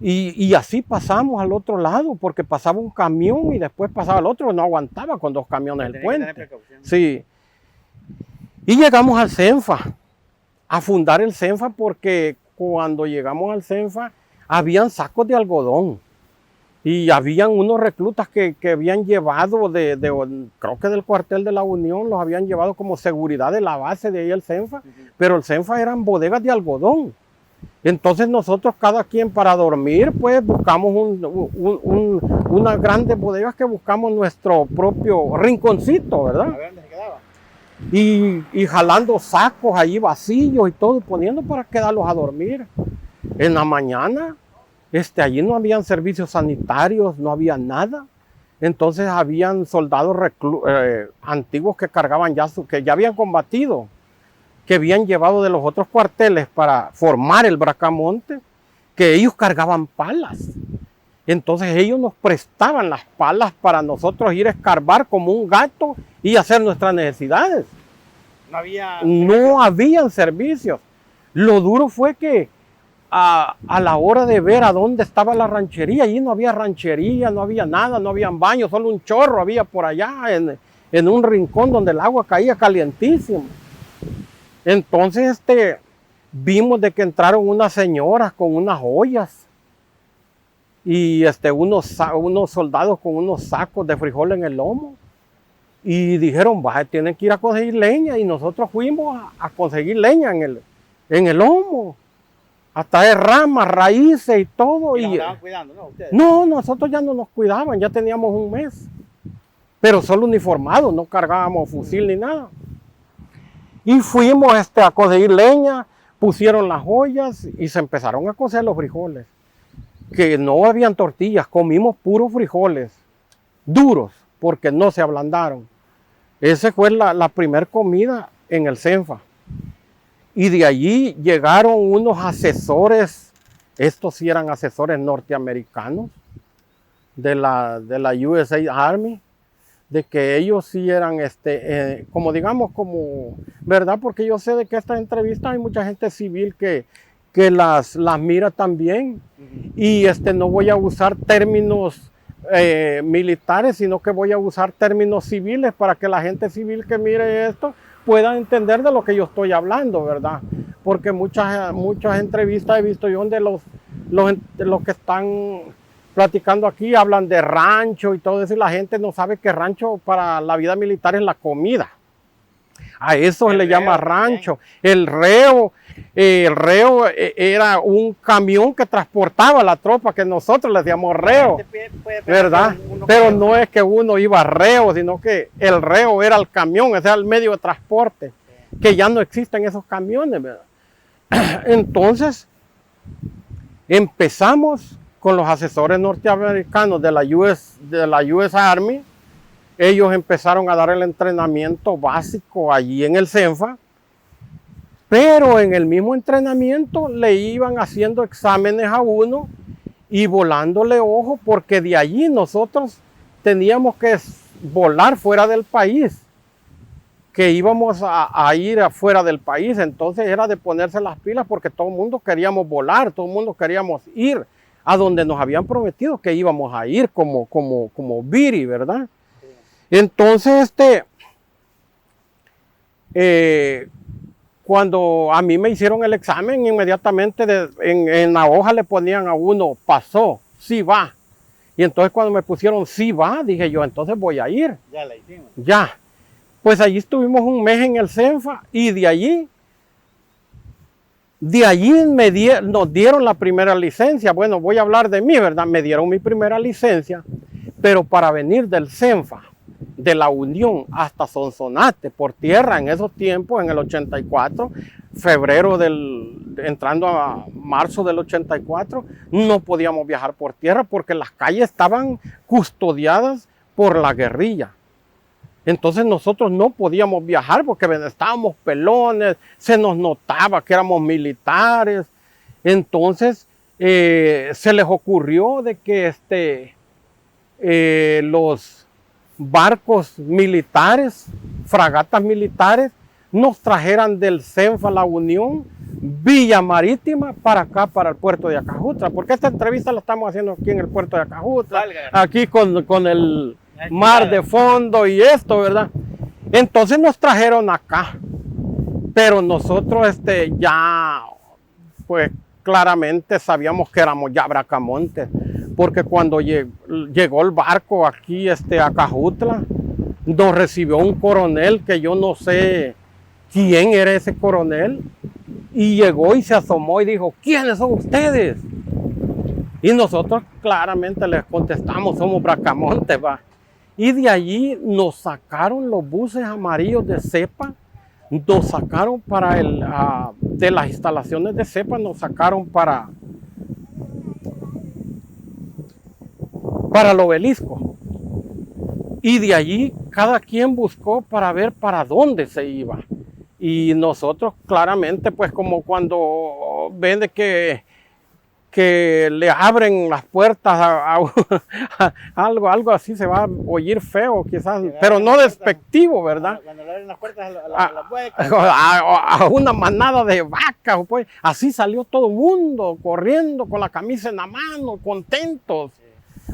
Y así pasamos al otro lado, porque pasaba un camión y después pasaba el otro, no aguantaba con 2 camiones el puente. Sí. Y llegamos al CENFA, a fundar el CENFA, porque cuando llegamos al CENFA habían sacos de algodón y habían unos reclutas que habían llevado creo que del cuartel de la Unión, los habían llevado como seguridad de la base de ahí el CENFA, pero el CENFA eran bodegas de algodón. Entonces nosotros cada quien para dormir pues buscamos unas grandes bodegas que buscamos nuestro propio rinconcito, ¿verdad? A ver dónde se quedaba. Y jalando sacos allí vacíos y todo, poniendo para quedarlos a dormir. En la mañana, allí no habían servicios sanitarios, no había nada. Entonces habían soldados antiguos que cargaban que ya habían combatido, que habían llevado de los otros cuarteles para formar el Bracamonte, que ellos cargaban palas. Entonces ellos nos prestaban las palas para nosotros ir a escarbar como un gato y hacer nuestras necesidades. No habían servicios. Lo duro fue que a la hora de ver a dónde estaba la ranchería, allí no había ranchería, no había nada, no habían baños, solo un chorro había por allá en un rincón donde el agua caía calientísimo. Entonces vimos de que entraron unas señoras con unas ollas y unos soldados con unos sacos de frijol en el lomo y dijeron, tienen que ir a conseguir leña, y nosotros fuimos a conseguir leña en el lomo, hasta de ramas, raíces y todo. ¿Y nos estaban cuidando, no, ustedes? No, nosotros ya no nos cuidaban, ya teníamos un mes, pero solo uniformados, no cargábamos fusil ni nada. Y fuimos a conseguir leña, pusieron las ollas y se empezaron a cocer los frijoles. Que no habían tortillas, comimos puros frijoles, duros, porque no se ablandaron. Esa fue la primera comida en el CENFA. Y de allí llegaron unos asesores, estos sí eran asesores norteamericanos, de la USA Army, de que ellos sí eran, como digamos, ¿verdad? Porque yo sé de que estas entrevistas hay mucha gente civil que las mira también. Y no voy a usar términos militares, sino que voy a usar términos civiles para que la gente civil que mire esto pueda entender de lo que yo estoy hablando, ¿verdad? Porque muchas entrevistas he visto yo donde los que están platicando aquí hablan de rancho y todo eso, y la gente no sabe que rancho para la vida militar es la comida. A eso se le llama rancho. El reo era un camión que transportaba la tropa, que nosotros le decíamos reo, ¿verdad? Pero no es que uno iba reo, sino que el reo era el camión, ese era el medio de transporte, que ya no existen esos camiones, ¿verdad? Entonces, empezamos con los asesores norteamericanos de la US Army. Ellos empezaron a dar el entrenamiento básico allí en el CENFA, pero en el mismo entrenamiento le iban haciendo exámenes a uno y volándole ojo, porque de allí nosotros teníamos que volar fuera del país, que íbamos a ir afuera del país. Entonces era de ponerse las pilas, porque todo el mundo queríamos volar, todo el mundo queríamos ir a donde nos habían prometido que íbamos a ir como Viri, ¿verdad? Entonces, cuando a mí me hicieron el examen, inmediatamente en la hoja le ponían a uno, pasó, sí va. Y entonces cuando me pusieron sí va, dije yo, entonces voy a ir. Ya la hicimos. Ya. Pues allí estuvimos un mes en el CENFA y de allí nos dieron la primera licencia. Bueno, voy a hablar de mí, ¿verdad? Me dieron mi primera licencia, pero para venir del CENFA, de la Unión hasta Sonsonate por tierra en esos tiempos, en el 84, entrando a marzo del 84, no podíamos viajar por tierra porque las calles estaban custodiadas por la guerrilla. Entonces nosotros no podíamos viajar porque estábamos pelones, se nos notaba que éramos militares. Entonces se les ocurrió de que los barcos militares, fragatas militares, nos trajeran del CENFA La Unión Villa Marítima para acá, para el puerto de Acajutla, porque esta entrevista la estamos haciendo aquí en el puerto de Acajutla, aquí con el mar de fondo y esto, ¿verdad? Entonces nos trajeron acá, pero nosotros ya, pues claramente sabíamos que éramos ya Bracamontes, porque cuando llegó el barco aquí a Acajutla, nos recibió un coronel que yo no sé quién era ese coronel, y llegó y se asomó y dijo, ¿quiénes son ustedes? Y nosotros claramente les contestamos, somos Bracamontes, va. Y de allí nos sacaron los buses amarillos de CEPA, nos sacaron de las instalaciones de CEPA, nos sacaron para el obelisco. Y de allí cada quien buscó para ver para dónde se iba. Y nosotros claramente, pues como cuando ven de que le abren las puertas a algo así, se va a oír feo quizás, pero no despectivo, ¿verdad? Cuando le abren las puertas a la hueca. A una manada de vacas, pues. Así salió todo el mundo corriendo con la camisa en la mano, contentos,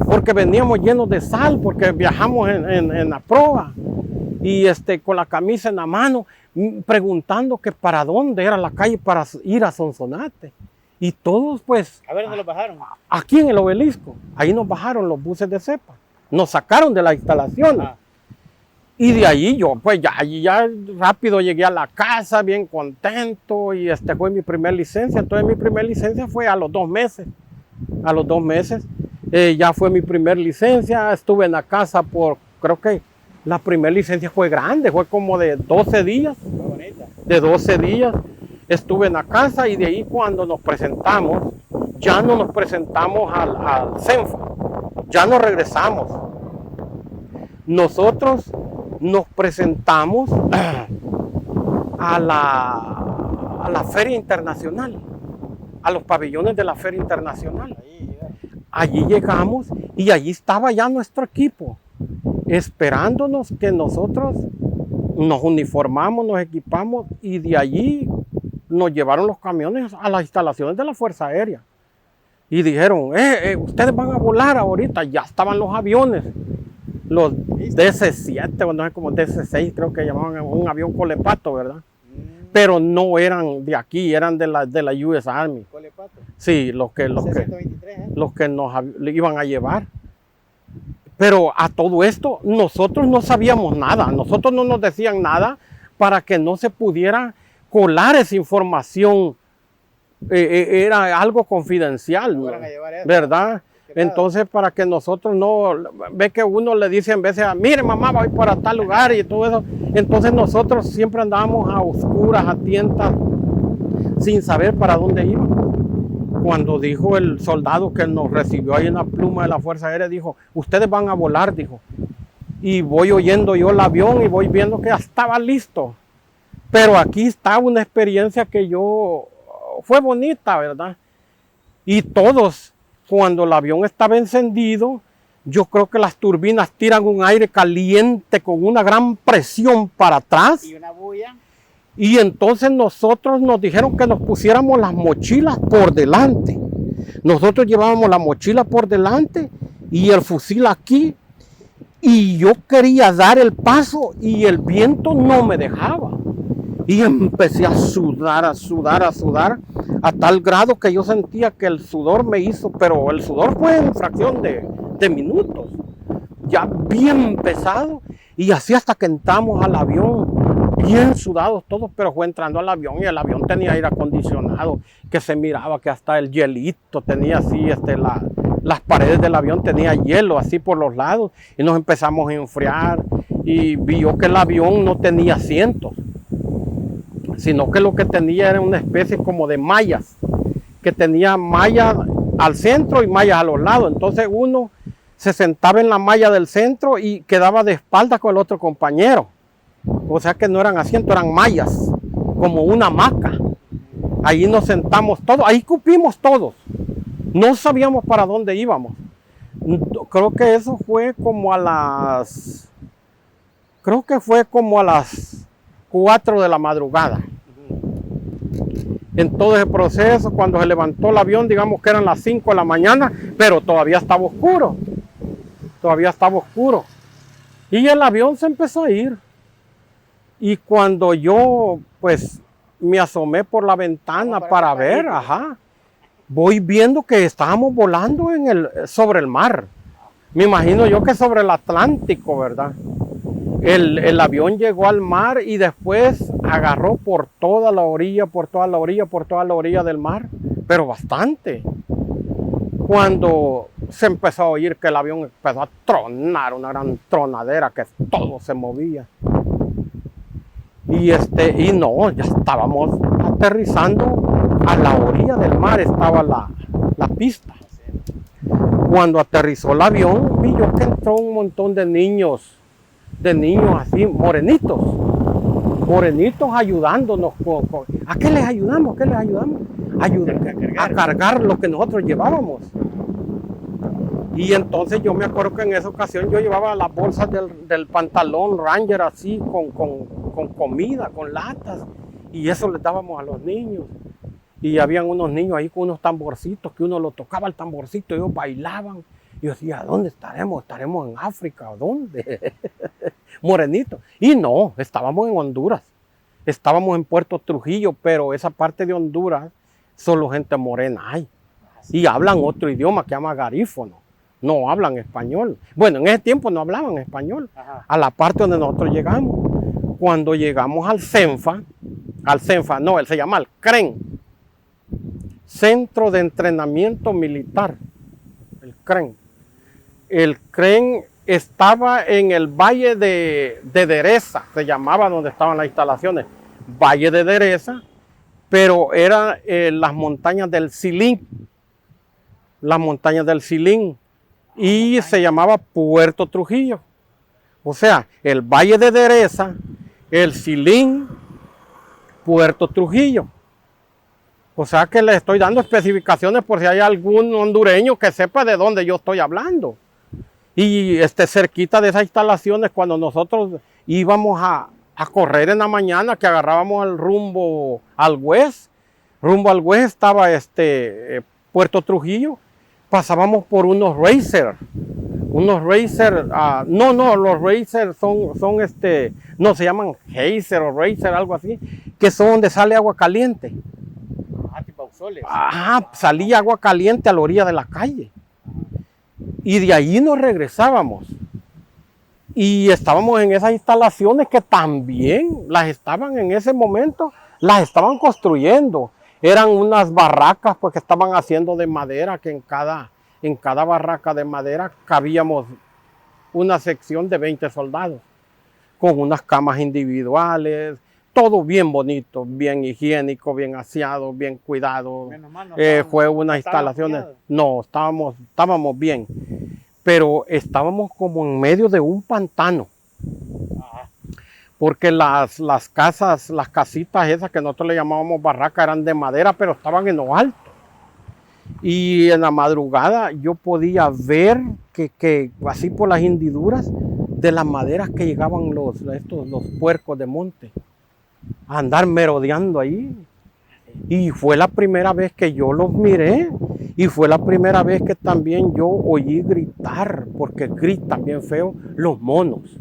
porque veníamos llenos de sal, porque viajamos en la proa, y con la camisa en la mano, preguntando que para dónde era la calle para ir a Sonsonate. Y todos, pues... A ver, ¿dónde los bajaron? Aquí en el obelisco. Ahí nos bajaron los buses de CEPA. Nos sacaron de la instalación. Y de ahí yo, pues ya rápido llegué a la casa, bien contento. Y fue mi primer licencia. Entonces mi primer licencia fue a los 2 meses. A los 2 meses. Ya fue mi primer licencia. Estuve en la casa creo que la primera licencia fue grande. Fue como de 12 días. Muy bonita. De 12 días. Estuve en la casa y de ahí cuando nos presentamos, ya no nos presentamos al CENFA, ya no regresamos. Nosotros nos presentamos a la Feria Internacional, a los pabellones de la Feria Internacional. Allí llegamos y allí estaba ya nuestro equipo, esperándonos que nosotros nos uniformamos, nos equipamos y de allí nos llevaron los camiones a las instalaciones de la Fuerza Aérea. Y dijeron, ustedes van a volar ahorita. Ya estaban los aviones, los DC-7, no sé, como DC-6, creo que llamaban un avión colepato, ¿verdad? Pero no eran de aquí, eran de la US Army. ¿Colepato? Sí, los que nos iban a llevar. Pero a todo esto, nosotros no sabíamos nada. Nosotros no nos decían nada para que no se pudiera colar esa información, era algo confidencial, ¿no? ¿Verdad? Entonces, para que nosotros no, ve que uno le dice en vez de, mire mamá, voy para tal lugar y todo eso, entonces nosotros siempre andábamos a oscuras, a tientas, sin saber para dónde iba. Cuando dijo el soldado que nos recibió ahí en la pluma de la Fuerza Aérea, dijo, ustedes van a volar, dijo, y voy oyendo yo el avión y voy viendo que ya estaba listo. Pero aquí está una experiencia que fue bonita, ¿verdad? Y todos, cuando el avión estaba encendido, yo creo que las turbinas tiran un aire caliente con una gran presión para atrás. Y una bulla. Y entonces nosotros nos dijeron que nos pusiéramos las mochilas por delante. Nosotros llevábamos la mochila por delante y el fusil aquí. Y yo quería dar el paso y el viento no me dejaba. Y empecé a sudar, a tal grado que yo sentía que el sudor me hizo, pero el sudor fue en fracción de minutos, ya bien pesado, y así hasta que entramos al avión, bien sudados todos, pero fue entrando al avión y el avión tenía aire acondicionado, que se miraba que hasta el hielito tenía así, las paredes del avión tenía hielo así por los lados, y nos empezamos a enfriar, y vio que el avión no tenía asientos, sino que lo que tenía era una especie como de mallas, que tenía mallas al centro y mallas a los lados. Entonces uno se sentaba en la malla del centro y quedaba de espalda con el otro compañero. O sea que no eran asientos, eran mallas, como una hamaca. Ahí nos sentamos todos, ahí cupimos todos. No sabíamos para dónde íbamos. Creo que eso fue como a las 4 de la madrugada. en todo ese proceso. Cuando se levantó el avión, digamos que eran las 5 de la mañana, pero todavía estaba oscuro. Todavía estaba oscuro. Y el avión se empezó a ir. Y cuando yo, pues, me asomé por la ventana para ver, voy viendo que estábamos volando sobre el mar. Me imagino yo que sobre el Atlántico, ¿verdad? El avión llegó al mar y después agarró por toda la orilla, por toda la orilla del mar, pero bastante. Cuando se empezó a oír que el avión empezó a tronar, una gran tronadera, que todo se movía. Y no, ya estábamos aterrizando a la orilla del mar, estaba la pista. Cuando aterrizó el avión, vi yo que entró un montón de niños así, morenitos ayudándonos. ¿A qué les ayudamos? ¿Qué les ayudamos? A cargar lo que nosotros llevábamos. Y entonces yo me acuerdo que en esa ocasión yo llevaba las bolsas del pantalón Ranger así, con comida, con latas, y eso les dábamos a los niños. Y habían unos niños ahí con unos tamborcitos, que uno lo tocaba el tamborcito, y ellos bailaban. Y yo decía, ¿dónde estaremos? ¿Estaremos en África o dónde? Morenito. Y no, estábamos en Honduras. Estábamos en Puerto Trujillo, pero esa parte de Honduras solo gente morena hay. Y hablan otro idioma que se llama garífono. No hablan español. Bueno, en ese tiempo no hablaban español. A la parte donde nosotros llegamos. Cuando llegamos al CENFA, no, él se llama el CREN. Centro de Entrenamiento Militar. El CREN. El CREN estaba en el Valle de Dereza, se llamaba donde estaban las instalaciones. Valle de Dereza, pero eran las montañas del Silín. Las montañas del Silín. Y se llamaba Puerto Trujillo. O sea, el Valle de Dereza, el Silín, Puerto Trujillo. O sea que le estoy dando especificaciones por si hay algún hondureño que sepa de dónde yo estoy hablando. Y cerquita de esas instalaciones, cuando nosotros íbamos a correr en la mañana, que agarrábamos el rumbo al West estaba Puerto Trujillo, pasábamos por unos racers. Los racers no se llaman Heiser o racer, algo así, que son donde sale agua caliente. Tipo soles. Salía agua caliente a la orilla de la calle. Y de ahí nos regresábamos. Y estábamos en esas instalaciones que también las estaban en ese momento, las estaban construyendo. Eran unas barracas pues, que estaban haciendo de madera, que en cada barraca de madera cabíamos una sección de 20 soldados, con unas camas individuales, todo bien bonito, bien higiénico, bien aseado, bien cuidado. Fue unas instalaciones, no, estábamos bien, pero estábamos como en medio de un pantano. Porque las casas, las casitas esas que nosotros le llamábamos barracas eran de madera, pero estaban en lo alto. Y en la madrugada yo podía ver que así por las hendiduras de las maderas que llegaban los puercos de monte a andar merodeando ahí. Y fue la primera vez que yo los miré y fue la primera vez que también yo oí gritar, porque gritan bien feo los monos.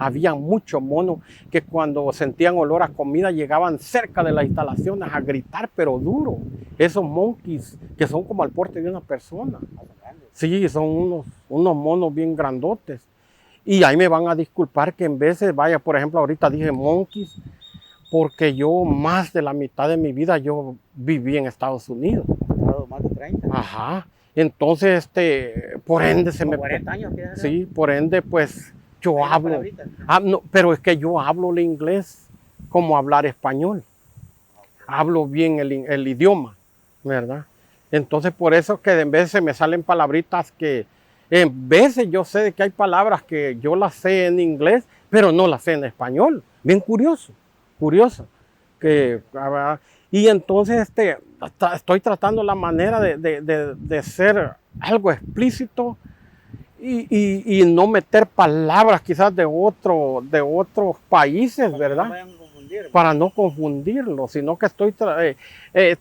Había muchos monos que cuando sentían olor a comida llegaban cerca de las instalaciones a gritar, pero duro. Esos monkeys que son como al porte de una persona. Sí, son unos monos bien grandotes. Y ahí me van a disculpar que en veces, vaya, por ejemplo, ahorita dije monkeys, porque yo más de la mitad de mi vida yo viví en Estados Unidos. Más de 30. Ajá. Entonces, por ende se me... 40 años. Sí, por ende, pues... Yo hablo, no, pero es que yo hablo el inglés como hablar español. Hablo bien el idioma, ¿verdad? Entonces por eso que en veces me salen palabritas que, en veces yo sé que hay palabras que yo las sé en inglés, pero no las sé en español. Bien curioso. Y entonces estoy tratando la manera de ser algo explícito, y no meter palabras quizás de otros países, ¿verdad? para no confundirlo, sino que estoy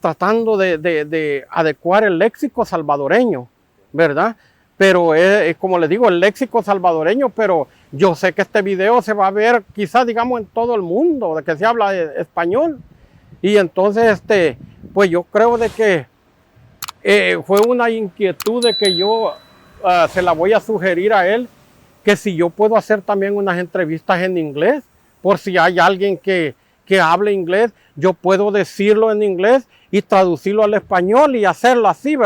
tratando de adecuar el léxico salvadoreño, ¿verdad? Pero es como les digo, el léxico salvadoreño, pero yo sé que este video se va a ver quizás, digamos, en todo el mundo, de que se habla español. Y entonces, pues yo creo de que fue una inquietud de que yo se la voy a sugerir a él, que si yo puedo hacer también unas entrevistas en inglés, por si hay alguien que hable inglés, yo puedo decirlo en inglés y traducirlo al español y hacerlo así, ¿verdad?